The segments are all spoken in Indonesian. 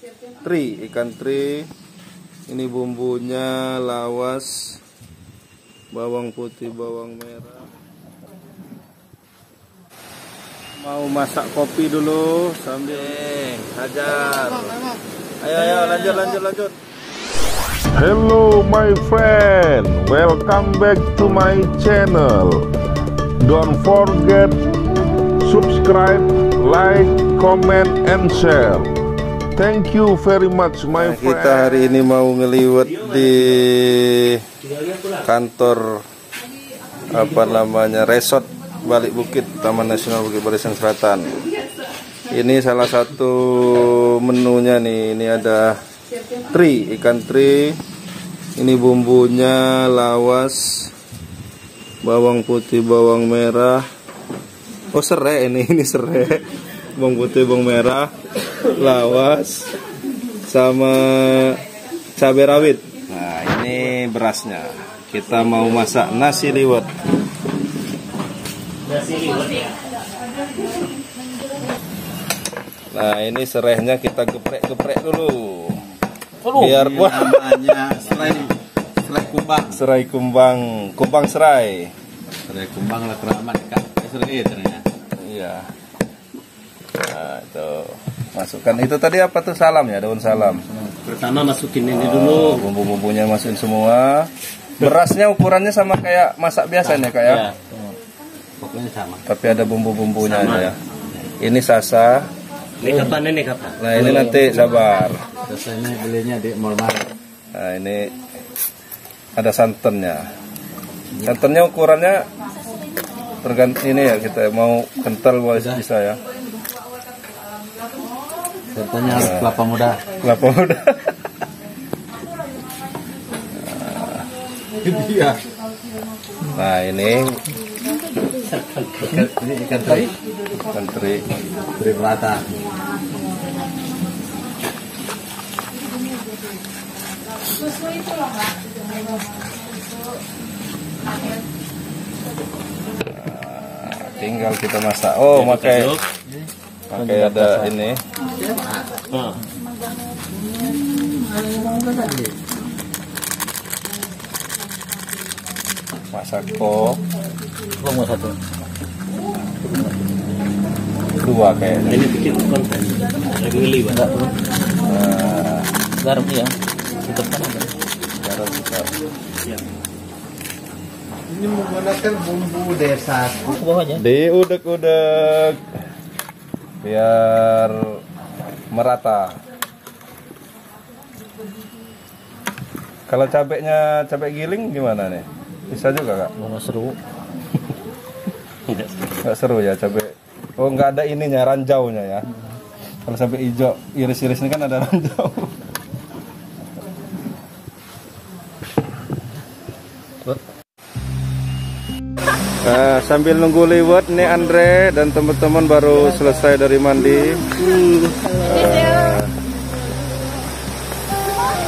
ikan teri. Ini bumbunya lawas, bawang putih, bawang merah. Mau masak kopi dulu sambil hajar. Ayo lanjut. Hello my friend, welcome back to my channel. Don't forget subscribe, like, comment, and share. Thank you very much my friend. Kita hari ini mau ngeliwat di kantor resort Balik Bukit, Taman Nasional Bukit Barisan Selatan. Ini salah satu menunya nih. Ini ada ikan teri. Ini bumbunya lawas, bawang putih, bawang merah. Oh, serai ini serai. Bawang putih, bawang merah, lawas, sama cabai rawit. Nah, ini berasnya. Kita mau masak nasi liwet. Nah, ini serainya kita geprek dulu. Biar namanya serai kumbang. Serai kumbang lah keramat Kak. Serai ternyata. Iya. Nah, itu masukkan itu tadi apa tuh, salam ya, daun salam. Pertama masukin ini dulu. Bumbu-bumbunya masukin semua. Berasnya ukurannya sama kayak masak biasa nih Kak ya. Ya. Pokoknya sama. Tapi ada bumbu-bumbunya aja ya. Ini sasa. Ini kapan? Nah, ini nanti sabar. Sasanya belinya di Mall Mart. Nah, ini ada santannya. Santannya ukurannya tergantung ini ya, kita mau kental bisa ya. Santannya harus kelapa muda. Nah, ini ikan teri. Teri berata. Tinggal kita masak. Oh, pakai ada ini. Masako. Mau satu. Dua kayaknya. Ini bikin konten. Lagi ngeliwat. Garam ya. Tetap kan ada. Garam kita. Ya. Ini menggunakan bumbu desa. Ke bawahnya. Diudek-udek biar merata. Kalau cabenya cabai giling gimana nih? Bisa juga Kak? Mau seru. Nggak seru ya cabai. Oh, nggak ada ininya, ranjaunya ya. Kalau sampai hijau iris-iris ini kan ada ranjau. Nah, sambil nunggu liwet nih Andre dan teman-teman baru selesai dari mandi.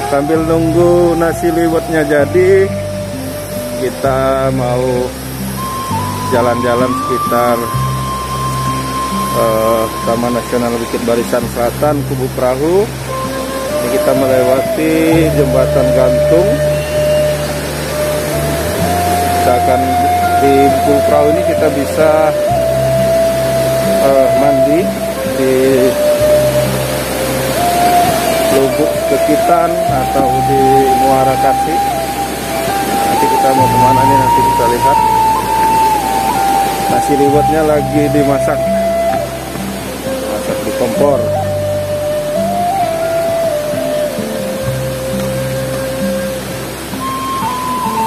Sambil nunggu nasi liwetnya jadi, kita mau jalan-jalan sekitar Taman Nasional Bukit Barisan Selatan, Kubu Perahu. Ini kita melewati jembatan gantung. Misalkan di Kubu Perahu ini kita bisa mandi di Lubuk Kekitan atau di Muara Kasih. Nanti kita mau kemana nih, nanti kita lihat. Nasi liwetnya lagi dimasak di kompor.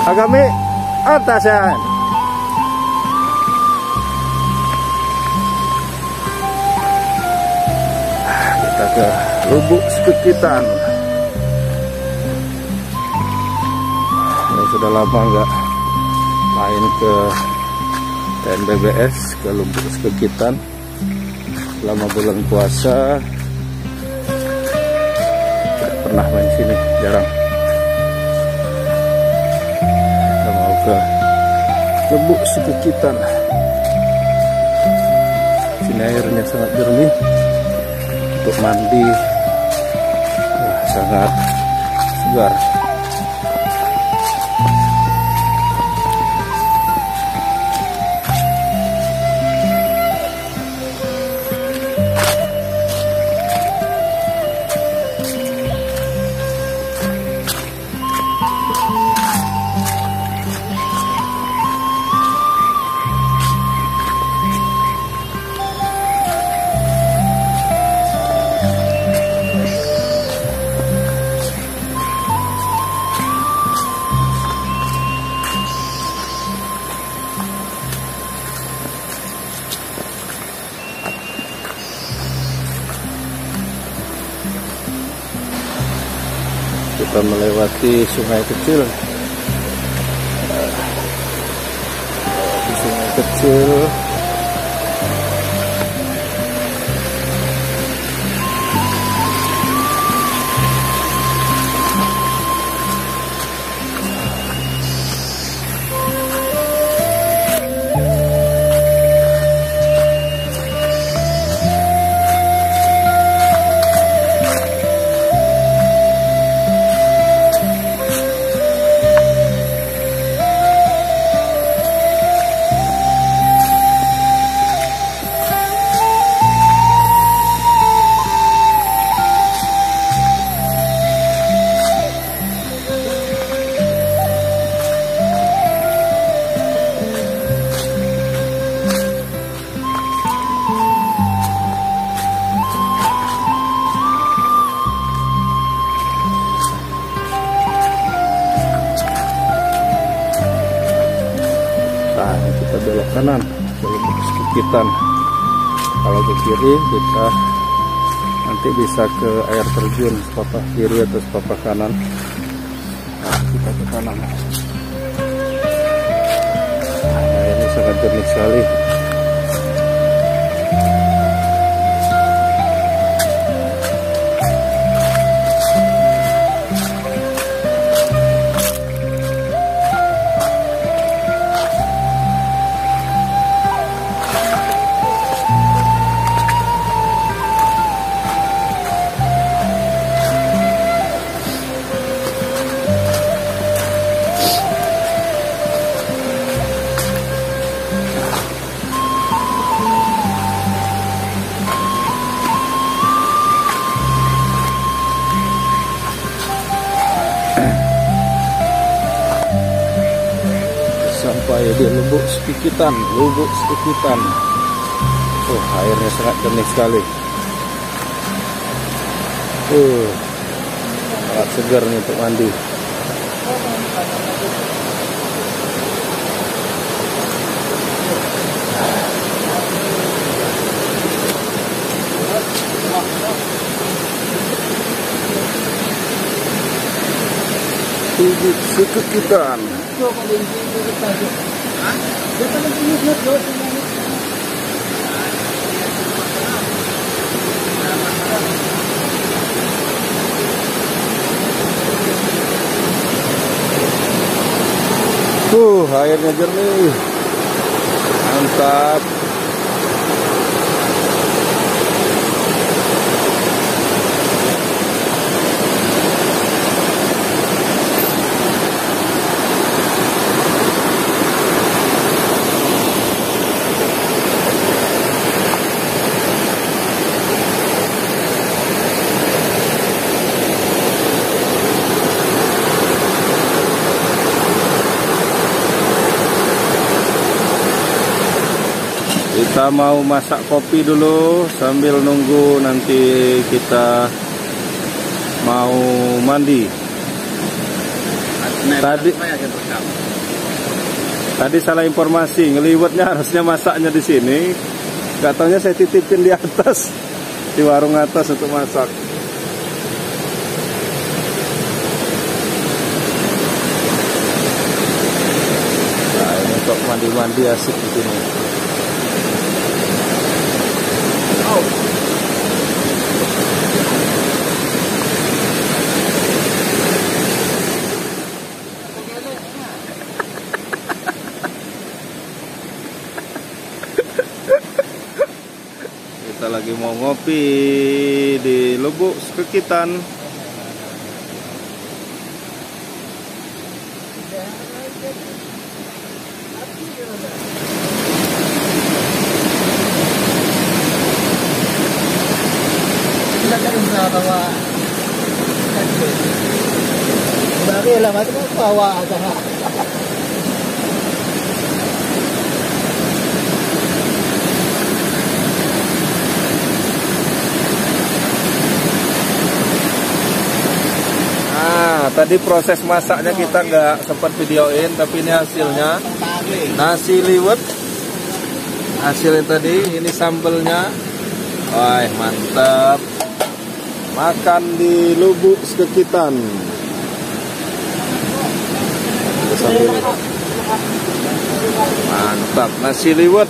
Agami atasan. Kita ke Lubuk Kekitan. Ini sudah lama nggak main ke TNBBS, ke Lubuk Kekitan. Selama bulan puasa tidak pernah main sini, jarang. Kita mau ke Lubuk Kekitan. Sini airnya sangat jernih untuk mandi sangat segar. Kita melewati sungai kecil. Sungai kecil. Kita belok kanan, belok ke Sekitan. Kalau ke kiri kita nanti bisa ke air terjun, sepapak kiri atau sepapak kanan. Nah, kita ke kanan. Nah, ini sangat jernih sekali. Sampai di Lubuk Sekitan. Oh, airnya sangat jernih sekali. Sangat segar nih untuk mandi. Lubuk Sekitan. Airnya jernih, mantap. Kita mau masak kopi dulu sambil nunggu nanti kita mau mandi. Tadi salah informasi, ngeliwatnya harusnya masaknya di sini. Katanya saya titipin di atas, di warung atas untuk masak. Nah, ini untuk mandi-mandi asik di sini. Kita lagi mau ngopi di Lubuk Sekitan. bawa. Bagi lah macam bawa aja. Tadi proses masaknya kita nggak sempat videoin, tapi ini hasilnya nasi liwet. Hasilnya tadi, ini sambelnya. Wah, mantap. Makan di Lubuk Sekitan. Mantap, nasi liwet.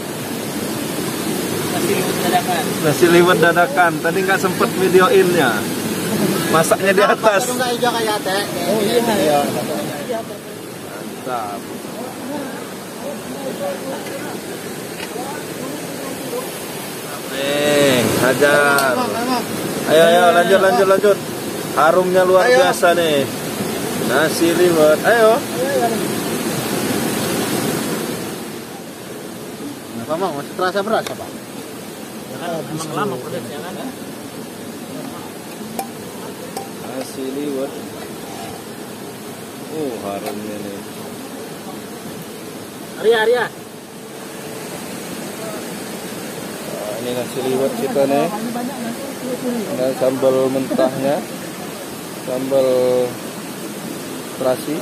Nasi liwet dadakan. Tadi nggak sempat videoinnya. Masaknya di atas. Oh iya. Mantap. Hajar. Ayo lanjut. Harumnya luar biasa nih. Nasi liwet. Ayo. Apa Bang? Masih terasa berasa, Pak? Emang lama prosesnya kan? Nasi liwet. Harumnya nih. Arya. Ini nasi liwet kita nih. Dan sambal mentahnya, sambal terasi.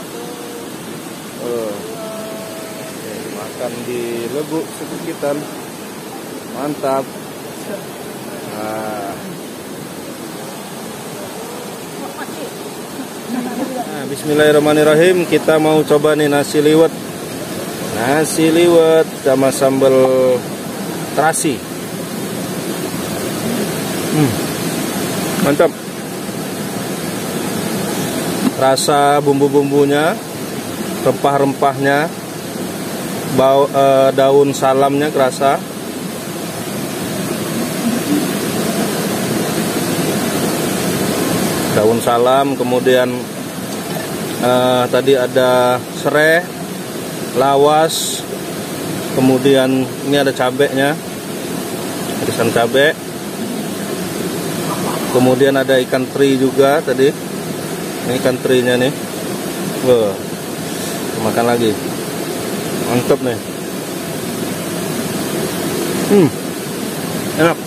Makan di Lubuk Sekitan. Mantap. Bismillahirrahmanirrahim. Kita mau coba nih nasi liwet. Nasi liwet sama sambal terasi. Mantap. Rasa bumbu-bumbunya, rempah-rempahnya, daun salamnya kerasa. Daun salam, kemudian tadi ada serai, lawas, kemudian ini ada cabenya, irisan cabai. Kemudian ada ikan teri juga tadi. Ini ikan terinya nih. Makan lagi. Mantap nih. Enak.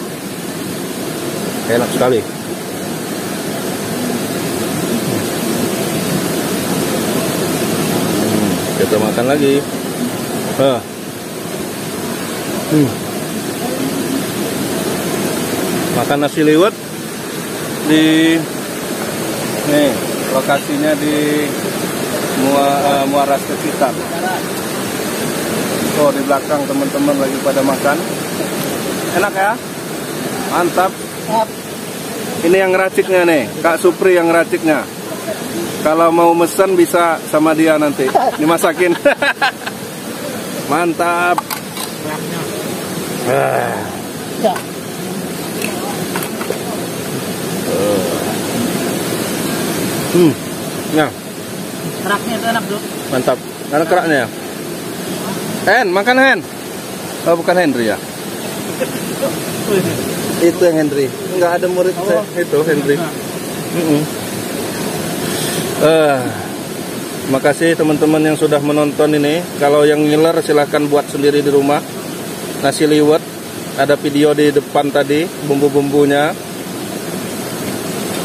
Enak sekali. Kita makan lagi. Makan nasi liwet di nih, lokasinya di Muara Sekitan. Di belakang teman-teman lagi pada makan. Enak ya? Mantap. Ini yang ngeraciknya nih, Kak Supri yang ngeraciknya. Kalau mau mesen bisa sama dia nanti dimasakin. Mantap. Nah, Keraknya itu enak, Bro. mantap. Ada keraknya. Hen, makan Hen. Oh, bukan Henry ya? Itu yang Henry. Enggak ada murid saya. Itu Henry. Makasih teman-teman yang sudah menonton ini. Kalau yang ngiler silahkan buat sendiri di rumah. Nasi liwet, ada video di depan tadi, bumbu-bumbunya.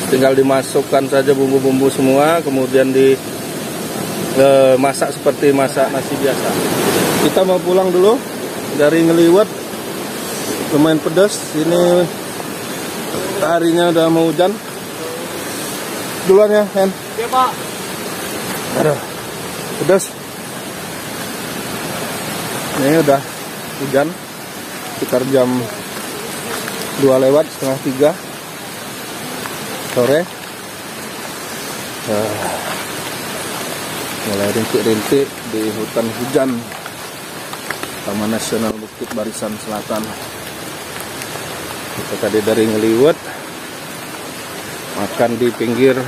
Tinggal dimasukkan saja bumbu-bumbu semua, kemudian dimasak seperti masak nasi biasa. Kita mau pulang dulu dari ngeliwet, lumayan pedas. Ini harinya udah mau hujan. Duluan ya, Hen. Iya, Pak. Aduh, pedas. Ini udah hujan, sekitar jam 2 lewat, setengah 3 sore. Mulai rintik-rintik di hutan hujan Taman Nasional Bukit Barisan Selatan. Kita tadi dari ngeliwet, makan di pinggir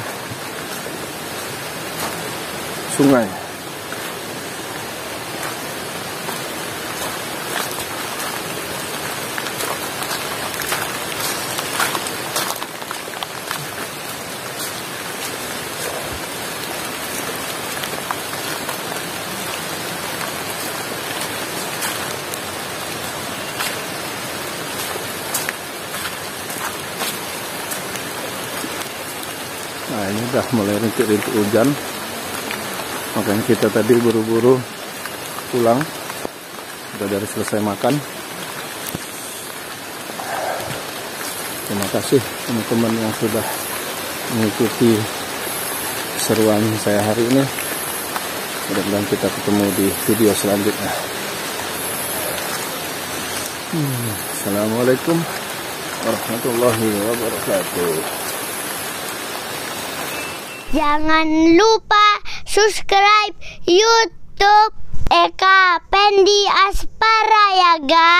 sungai. Nah ini udah mulai rintik-rintik hujan, makanya kita tadi buru-buru pulang, udah dari selesai makan. Terima kasih teman-teman yang sudah mengikuti keseruan saya hari ini. Mudah-mudahan kita ketemu di video selanjutnya. Assalamualaikum warahmatullahi wabarakatuh. Jangan lupa subscribe YouTube Eka Pendi Aspara ya guys.